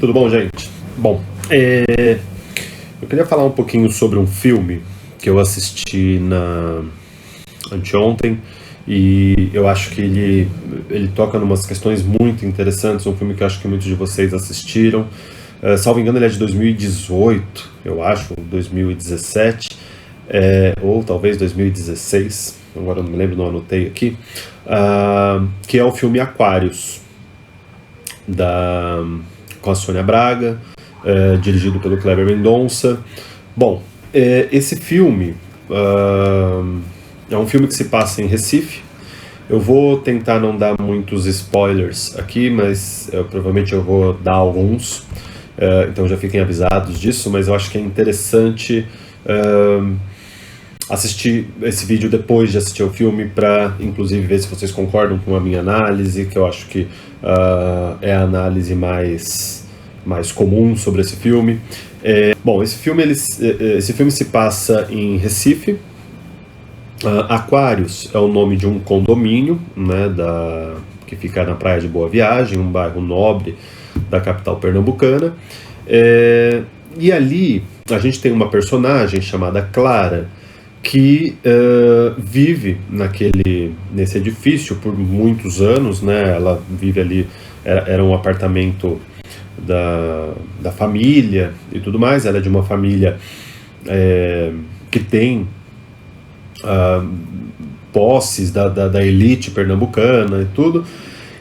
Tudo bom, gente? Bom, eu queria falar um pouquinho sobre um filme que eu assisti anteontem e eu acho que ele toca em umas questões muito interessantes, um filme que eu acho que muitos de vocês assistiram. Salvo engano, ele é de 2018, eu acho, 2017, ou talvez 2016, agora eu não me lembro, não anotei aqui, que é o filme Aquários, com a Sônia Braga, dirigido pelo Kleber Mendonça. Bom, esse filme é um filme que se passa em Recife. Eu vou tentar não dar muitos spoilers aqui, mas provavelmente eu vou dar alguns, então já fiquem avisados disso, mas eu acho que é interessante assistir esse vídeo depois de assistir o filme para, inclusive, ver se vocês concordam com a minha análise, que eu acho que é a análise mais comum sobre esse filme. Bom, esse filme se passa em Recife. Aquários é o nome de um condomínio, né, que fica na Praia de Boa Viagem, um bairro nobre da capital pernambucana. E ali a gente tem uma personagem chamada Clara, que vive nesse edifício por muitos anos, né? Ela vive ali, era um apartamento da família e tudo mais. Ela é de uma família que tem posses da elite pernambucana e tudo.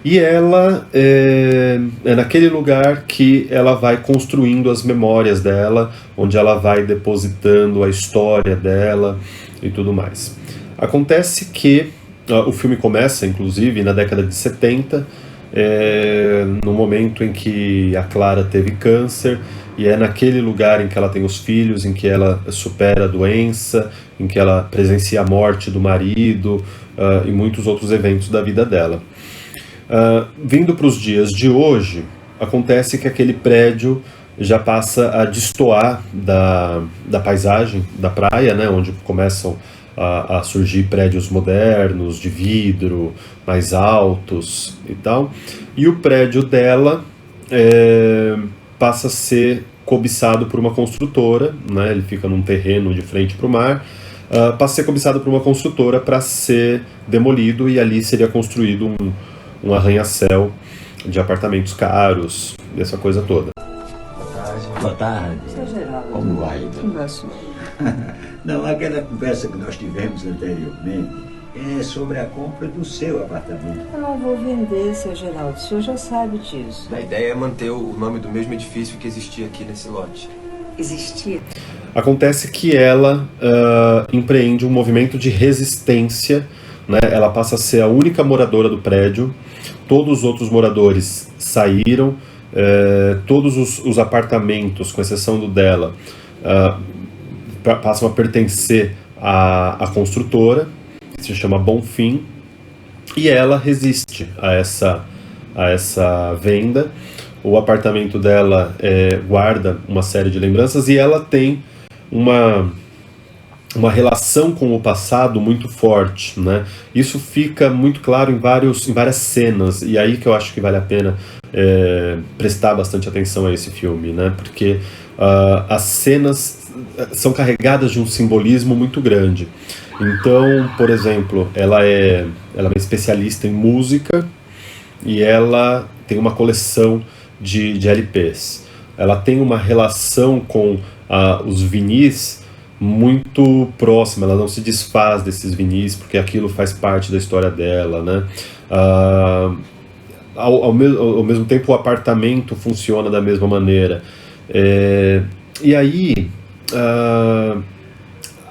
E ela é naquele lugar que ela vai construindo as memórias dela, onde ela vai depositando a história dela e tudo mais. Acontece que o filme começa, inclusive, na década de 70, no momento em que a Clara teve câncer, e é naquele lugar em que ela tem os filhos, em que ela supera a doença, em que ela presencia a morte do marido e muitos outros eventos da vida dela. Vindo para os dias de hoje, acontece que aquele prédio já passa a destoar da paisagem da praia, né, onde começam a surgir prédios modernos, de vidro, mais altos e tal. E o prédio dela passa a ser cobiçado por uma construtora, né, ele fica num terreno de frente para o mar, passa a ser cobiçado por uma construtora para ser demolido, e ali seria construído um arranha-céu de apartamentos caros, dessa coisa toda. Boa tarde. Seu Geraldo. Como vai? Conversa. Não, aquela conversa que nós tivemos anteriormente é sobre a compra do seu apartamento. Eu não vou vender, seu Geraldo. O senhor já sabe disso. A ideia é manter o nome do mesmo edifício que existia aqui nesse lote. Existia? Acontece que ela empreende um movimento de resistência, né? Ela passa a ser a única moradora do prédio. Todos os outros moradores saíram, todos os apartamentos, com exceção do dela, passam a pertencer à construtora, que se chama Bonfim, e ela resiste a essa venda. O apartamento dela guarda uma série de lembranças, e ela tem uma relação com o passado muito forte, né? Isso fica muito claro em várias cenas, e aí que eu acho que vale a pena prestar bastante atenção a esse filme, né? Porque as cenas são carregadas de um simbolismo muito grande. Então, por exemplo, ela é uma especialista em música, e ela tem uma coleção de LPs. Ela tem uma relação com os vinis muito próxima, ela não se desfaz desses vinis, porque aquilo faz parte da história dela, né? Ao mesmo tempo, o apartamento funciona da mesma maneira. E aí,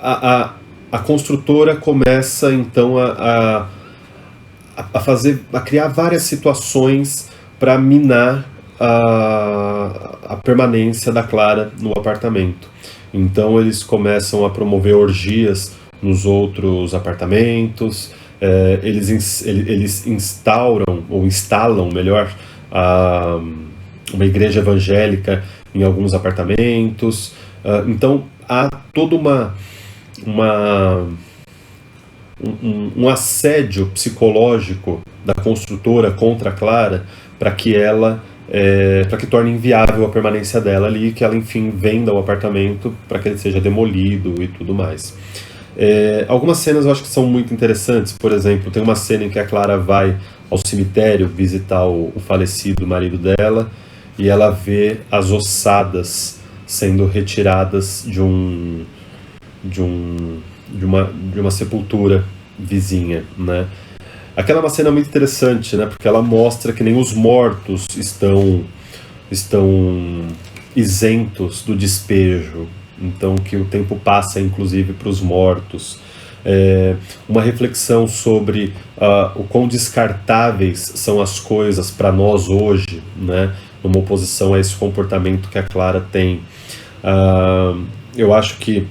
a construtora começa, então, a criar várias situações para minar a permanência da Clara no apartamento. Então eles começam a promover orgias nos outros apartamentos, eles instalam melhor, uma igreja evangélica em alguns apartamentos. Então há toda um assédio psicológico da construtora contra a Clara, para que ela para que torne inviável a permanência dela ali, que ela, enfim, venda o apartamento para que ele seja demolido e tudo mais. Algumas cenas eu acho que são muito interessantes. Por exemplo, tem uma cena em que a Clara vai ao cemitério visitar o falecido marido dela e ela vê as ossadas sendo retiradas de uma sepultura vizinha, né? Aquela é uma cena muito interessante, né? Porque ela mostra que nem os mortos estão isentos do despejo, então que o tempo passa inclusive para os mortos. Uma reflexão sobre o quão descartáveis são as coisas para nós hoje, né? Numa oposição a esse comportamento que a Clara tem. Eu acho que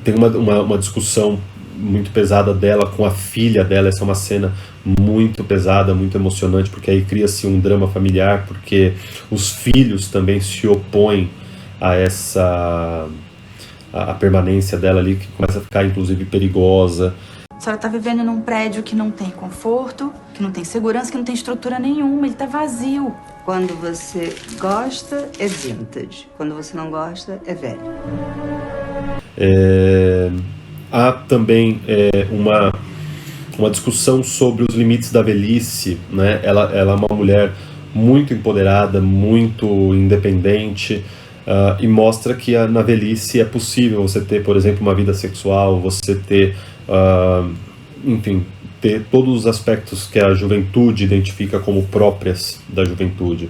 tem uma discussão muito pesada dela com a filha dela. Essa é uma cena muito pesada, muito emocionante, porque aí cria-se um drama familiar, porque os filhos também se opõem a permanência dela ali, que começa a ficar inclusive perigosa. A senhora tá vivendo num prédio que não tem conforto, que não tem segurança, que não tem estrutura nenhuma, ele tá vazio. Quando você gosta, é vintage. Quando você não gosta, é velho. Há também uma discussão sobre os limites da velhice, né? Ela é uma mulher muito empoderada, muito independente, e mostra que na velhice é possível você ter, por exemplo, uma vida sexual, você ter, enfim, ter todos os aspectos que a juventude identifica como próprias da juventude.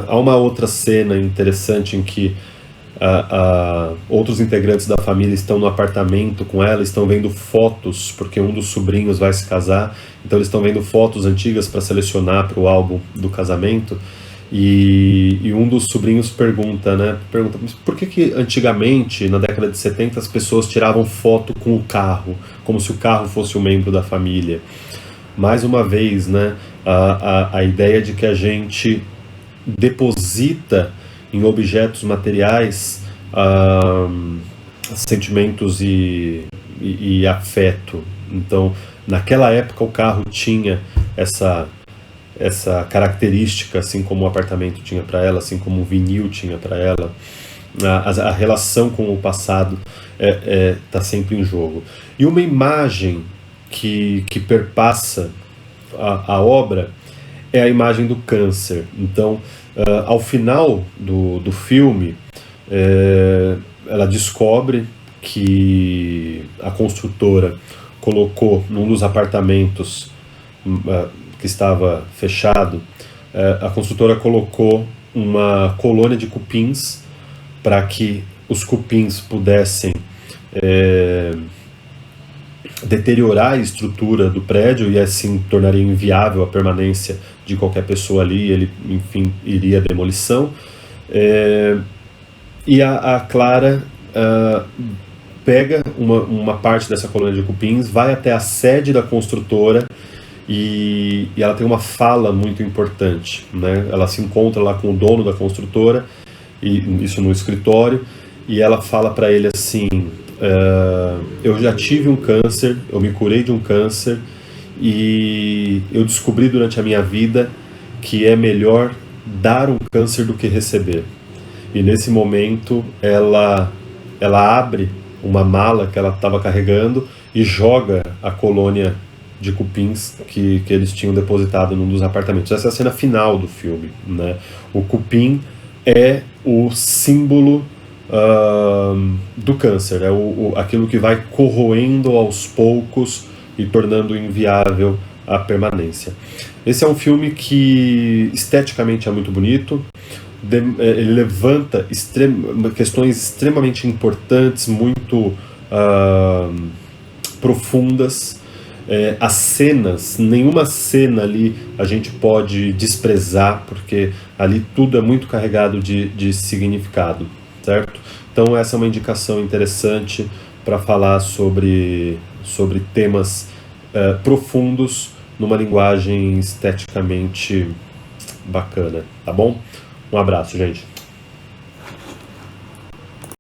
Há uma outra cena interessante em que outros integrantes da família estão no apartamento com ela, estão vendo fotos, porque um dos sobrinhos vai se casar, então eles estão vendo fotos antigas para selecionar para o álbum do casamento, e um dos sobrinhos pergunta, mas por que antigamente, na década de 70, as pessoas tiravam foto com o carro, como se o carro fosse um membro da família? Mais uma vez, né, a ideia de que a gente deposita em objetos materiais sentimentos e afeto. Então, naquela época o carro tinha essa característica, assim como o apartamento tinha para ela, assim como o vinil tinha para ela. A relação com o passado está sempre em jogo. E uma imagem que perpassa a obra é a imagem do câncer. Então, ao final do filme, ela descobre que a construtora colocou num dos apartamentos que estava fechado, a construtora colocou uma colônia de cupins para que os cupins pudessem deteriorar a estrutura do prédio e assim tornaria inviável a permanência de qualquer pessoa ali. Ele, enfim, iria à demolição. E a Clara pega uma parte dessa colônia de cupins, vai até a sede da construtora e ela tem uma fala muito importante, né? Ela se encontra lá com o dono da construtora, e isso no escritório, e ela fala para ele assim: eu já tive um câncer, eu me curei de um câncer, e eu descobri durante a minha vida que é melhor dar um câncer do que receber. E nesse momento ela abre uma mala que ela estava carregando e joga a colônia de cupins que eles tinham depositado num dos apartamentos. Essa é a cena final do filme, né? O cupim é o símbolo do câncer, é aquilo que vai corroendo aos poucos e tornando inviável a permanência. Esse é um filme que esteticamente é muito bonito, ele levanta questões extremamente importantes, muito profundas. As cenas, nenhuma cena ali a gente pode desprezar, porque ali tudo é muito carregado de significado, certo? Então essa é uma indicação interessante para falar sobre temas profundos numa linguagem esteticamente bacana, tá bom? Um abraço, gente.